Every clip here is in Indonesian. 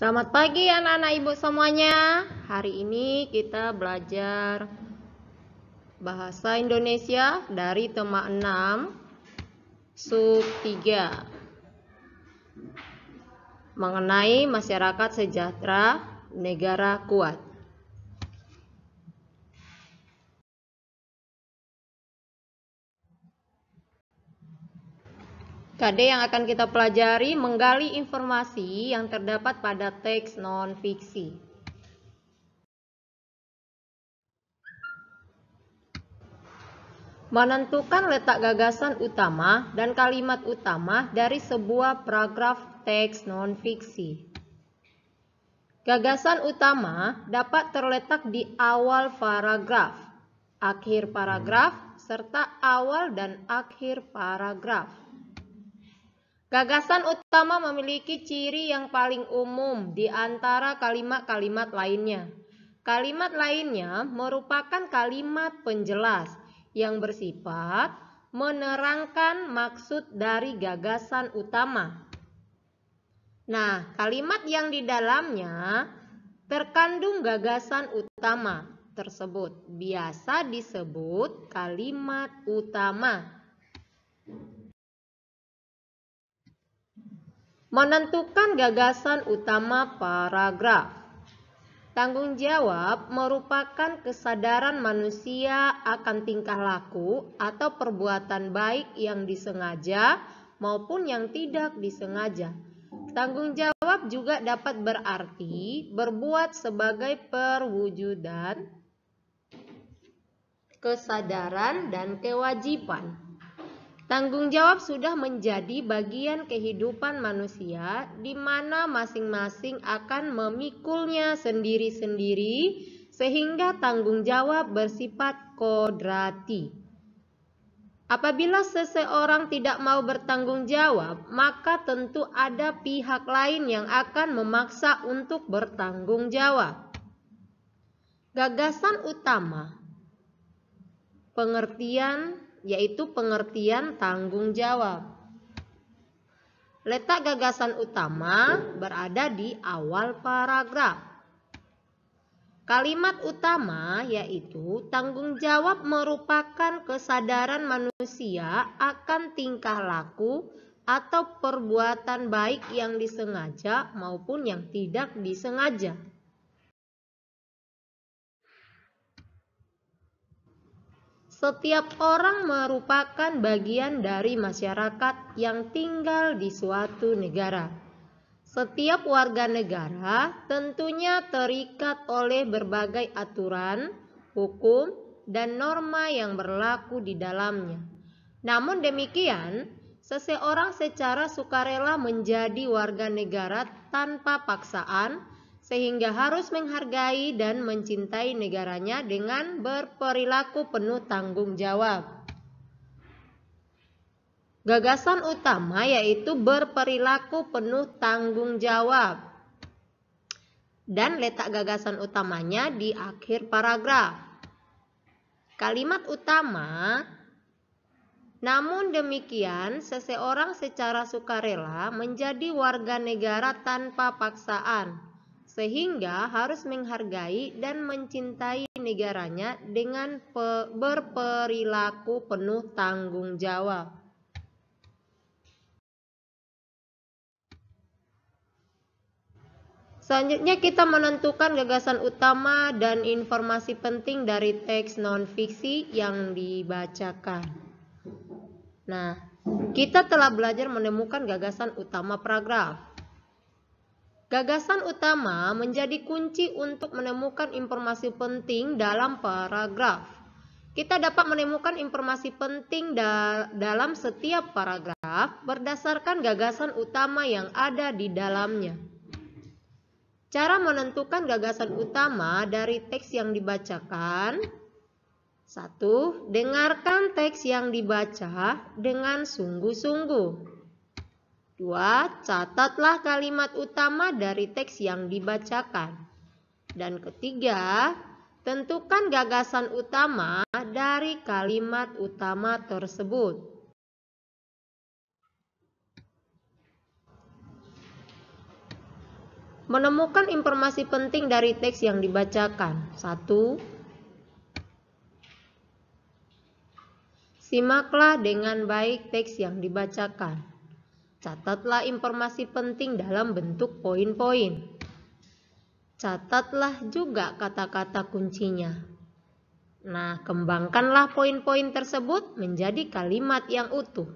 Selamat pagi anak-anak ibu semuanya. Hari ini kita belajar bahasa Indonesia dari tema 6 sub 3 mengenai masyarakat sejahtera negara kuat. KD yang akan kita pelajari menggali informasi yang terdapat pada teks non-fiksi. Menentukan letak gagasan utama dan kalimat utama dari sebuah paragraf teks non-fiksi. Gagasan utama dapat terletak di awal paragraf, akhir paragraf, serta awal dan akhir paragraf. Gagasan utama memiliki ciri yang paling umum di antara kalimat-kalimat lainnya. Kalimat lainnya merupakan kalimat penjelas yang bersifat menerangkan maksud dari gagasan utama. Nah, kalimat yang di dalamnya terkandung gagasan utama tersebut biasa disebut kalimat utama. Menentukan gagasan utama paragraf. Tanggung jawab merupakan kesadaran manusia akan tingkah laku atau perbuatan baik yang disengaja maupun yang tidak disengaja. Tanggung jawab juga dapat berarti berbuat sebagai perwujudan kesadaran dan kewajiban. Tanggung jawab sudah menjadi bagian kehidupan manusia di mana masing-masing akan memikulnya sendiri-sendiri sehingga tanggung jawab bersifat kodrati. Apabila seseorang tidak mau bertanggung jawab, maka tentu ada pihak lain yang akan memaksa untuk bertanggung jawab. Gagasan utama, pengertian yaitu pengertian tanggung jawab. Letak gagasan utama berada di awal paragraf. Kalimat utama yaitu tanggung jawab merupakan kesadaran manusia akan tingkah laku atau perbuatan baik yang disengaja maupun yang tidak disengaja. Setiap orang merupakan bagian dari masyarakat yang tinggal di suatu negara. Setiap warga negara tentunya terikat oleh berbagai aturan, hukum, dan norma yang berlaku di dalamnya. Namun demikian, seseorang secara sukarela menjadi warga negara tanpa paksaan, sehingga harus menghargai dan mencintai negaranya dengan berperilaku penuh tanggung jawab. Gagasan utama yaitu berperilaku penuh tanggung jawab. Dan letak gagasan utamanya di akhir paragraf. Kalimat utama, namun demikian seseorang secara sukarela menjadi warga negara tanpa paksaan, sehingga harus menghargai dan mencintai negaranya dengan berperilaku penuh tanggung jawab. Selanjutnya kita menentukan gagasan utama dan informasi penting dari teks non-fiksi yang dibacakan. Nah, kita telah belajar menemukan gagasan utama paragraf. Gagasan utama menjadi kunci untuk menemukan informasi penting dalam paragraf. Kita dapat menemukan informasi penting dalam setiap paragraf berdasarkan gagasan utama yang ada di dalamnya. Cara menentukan gagasan utama dari teks yang dibacakan. 1. Dengarkan teks yang dibaca dengan sungguh-sungguh. 2. Catatlah kalimat utama dari teks yang dibacakan. Dan ketiga, tentukan gagasan utama dari kalimat utama tersebut. Menemukan informasi penting dari teks yang dibacakan. 1. Simaklah dengan baik teks yang dibacakan. Catatlah informasi penting dalam bentuk poin-poin. Catatlah juga kata-kata kuncinya. Nah, kembangkanlah poin-poin tersebut menjadi kalimat yang utuh.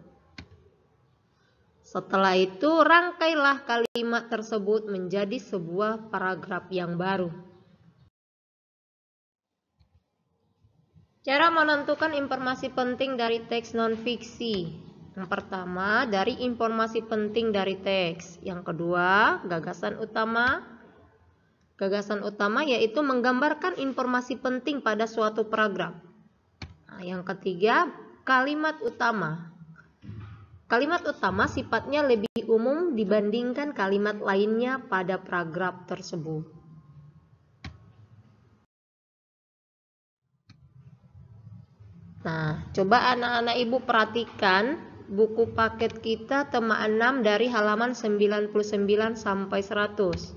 Setelah itu, rangkailah kalimat tersebut menjadi sebuah paragraf yang baru. Cara menentukan informasi penting dari teks non-fiksi. Yang pertama, dari informasi penting dari teks. Yang kedua, gagasan utama. Gagasan utama yaitu menggambarkan informasi penting pada suatu paragraf. Nah, yang ketiga, kalimat utama. Kalimat utama sifatnya lebih umum dibandingkan kalimat lainnya pada paragraf tersebut. Nah, coba anak-anak ibu perhatikan buku paket kita tema 6 dari halaman 99 sampai 100.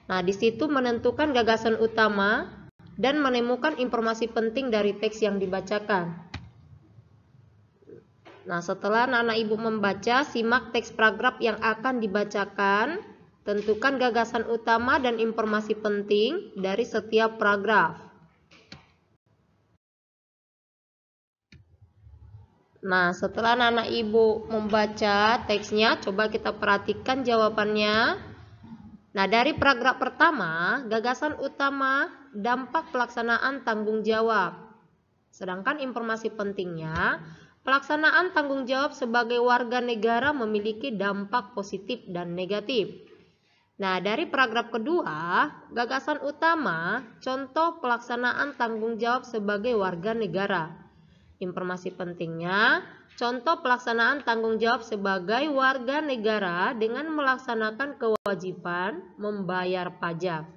Nah, di situ menentukan gagasan utama dan menemukan informasi penting dari teks yang dibacakan. Nah, setelah anak-anak ibu membaca, simak teks paragraf yang akan dibacakan, tentukan gagasan utama dan informasi penting dari setiap paragraf. Nah, setelah anak-anak ibu membaca teksnya, coba kita perhatikan jawabannya. Nah, dari paragraf pertama, gagasan utama, dampak pelaksanaan tanggung jawab. Sedangkan informasi pentingnya, pelaksanaan tanggung jawab sebagai warga negara memiliki dampak positif dan negatif. Nah, dari paragraf kedua, gagasan utama, contoh pelaksanaan tanggung jawab sebagai warga negara. Informasi pentingnya, contoh pelaksanaan tanggung jawab sebagai warga negara dengan melaksanakan kewajiban membayar pajak.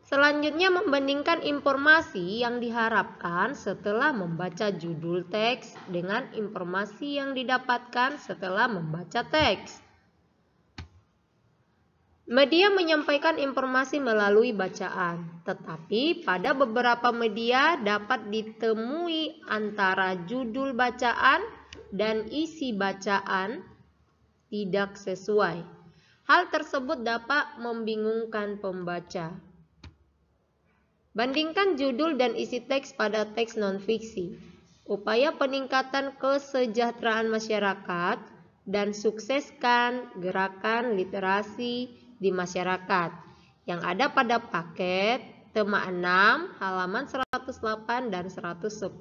Selanjutnya, membandingkan informasi yang diharapkan setelah membaca judul teks dengan informasi yang didapatkan setelah membaca teks. Media menyampaikan informasi melalui bacaan, tetapi pada beberapa media dapat ditemui antara judul bacaan dan isi bacaan tidak sesuai. Hal tersebut dapat membingungkan pembaca. Bandingkan judul dan isi teks pada teks non-fiksi. Upaya peningkatan kesejahteraan masyarakat dan sukseskan gerakan literasi di masyarakat yang ada pada paket tema 6 halaman 108 dan 110.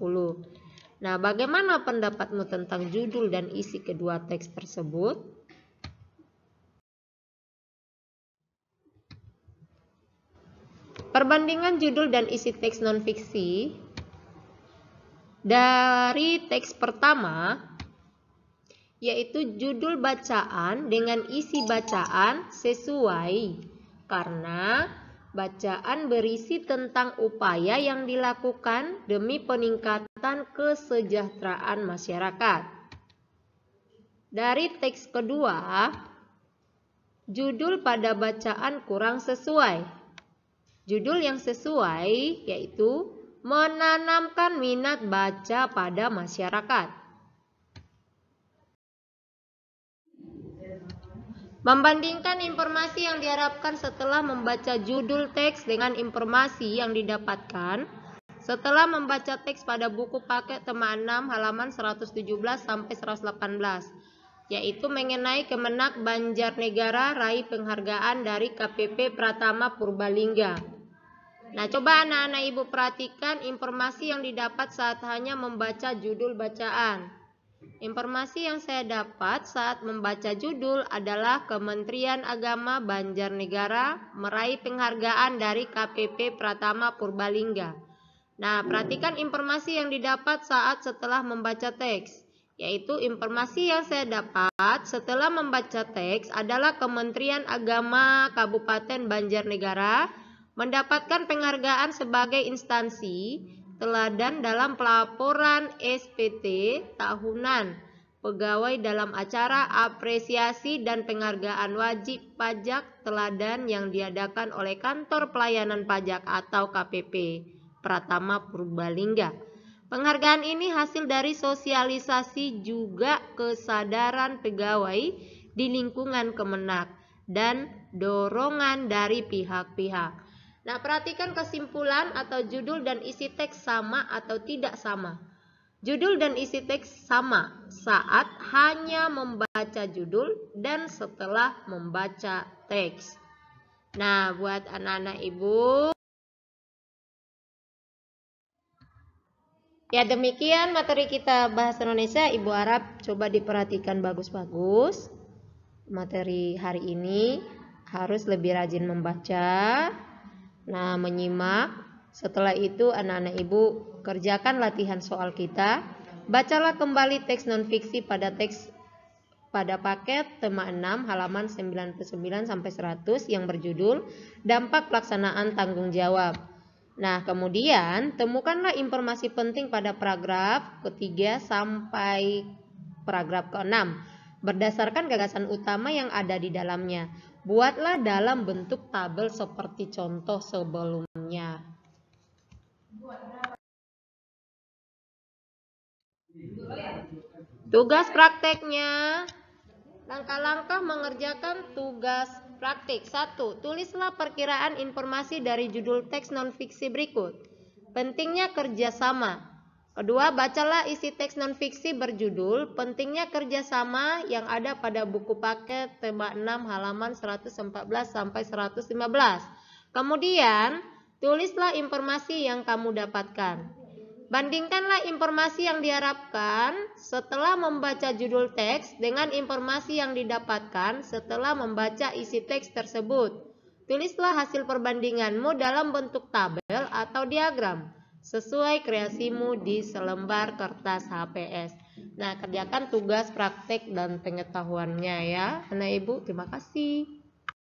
Nah, bagaimana pendapatmu tentang judul dan isi kedua teks tersebut? Perbandingan judul dan isi teks non-fiksi. Dari teks pertama, yaitu judul bacaan dengan isi bacaan sesuai, karena bacaan berisi tentang upaya yang dilakukan demi peningkatan kesejahteraan masyarakat. Dari teks kedua, judul pada bacaan kurang sesuai. Judul yang sesuai yaitu menanamkan minat baca pada masyarakat. Membandingkan informasi yang diharapkan setelah membaca judul teks dengan informasi yang didapatkan setelah membaca teks pada buku paket tema 6 halaman 117 sampai 118, yaitu mengenai Kemenak Banjarnegara raih penghargaan dari KPP Pratama Purbalingga. Nah, coba anak-anak ibu perhatikan informasi yang didapat saat hanya membaca judul bacaan. Informasi yang saya dapat saat membaca judul adalah Kementerian Agama Banjarnegara meraih penghargaan dari KPP Pratama Purbalingga. Nah, perhatikan informasi yang didapat saat setelah membaca teks, yaitu informasi yang saya dapat setelah membaca teks adalah Kementerian Agama Kabupaten Banjarnegara mendapatkan penghargaan sebagai instansi teladan dalam pelaporan SPT tahunan pegawai dalam acara apresiasi dan penghargaan wajib pajak teladan yang diadakan oleh Kantor Pelayanan Pajak atau KPP Pratama Purbalingga. Penghargaan ini hasil dari sosialisasi juga kesadaran pegawai di lingkungan Kemenak dan dorongan dari pihak-pihak. Nah, perhatikan kesimpulan atau judul dan isi teks sama atau tidak sama. Judul dan isi teks sama saat hanya membaca judul dan setelah membaca teks. Nah, buat anak-anak ibu, ya demikian materi kita bahasa Indonesia. Ibu harap coba diperhatikan bagus-bagus. Materi hari ini harus lebih rajin membaca, nah menyimak. Setelah itu anak-anak ibu kerjakan latihan soal kita. Bacalah kembali teks non-fiksi pada paket tema 6 halaman 99 sampai 100 yang berjudul Dampak Pelaksanaan Tanggung Jawab. Nah, kemudian temukanlah informasi penting pada paragraf ketiga sampai paragraf ke-6 berdasarkan gagasan utama yang ada di dalamnya. Buatlah dalam bentuk tabel seperti contoh sebelumnya. Tugas prakteknya. Langkah-langkah mengerjakan tugas praktik. 1. Tulislah perkiraan informasi dari judul teks non-fiksi berikut. Pentingnya kerjasama. Kedua, bacalah isi teks non-fiksi berjudul Pentingnya Kerjasama yang ada pada buku paket tema 6 halaman 114 sampai 115. Kemudian, tulislah informasi yang kamu dapatkan. Bandingkanlah informasi yang diharapkan setelah membaca judul teks dengan informasi yang didapatkan setelah membaca isi teks tersebut. Tulislah hasil perbandinganmu dalam bentuk tabel atau diagram sesuai kreasimu di selembar kertas HPS. Nah, kerjakan tugas praktek dan pengetahuannya ya, anak ibu. Terima kasih.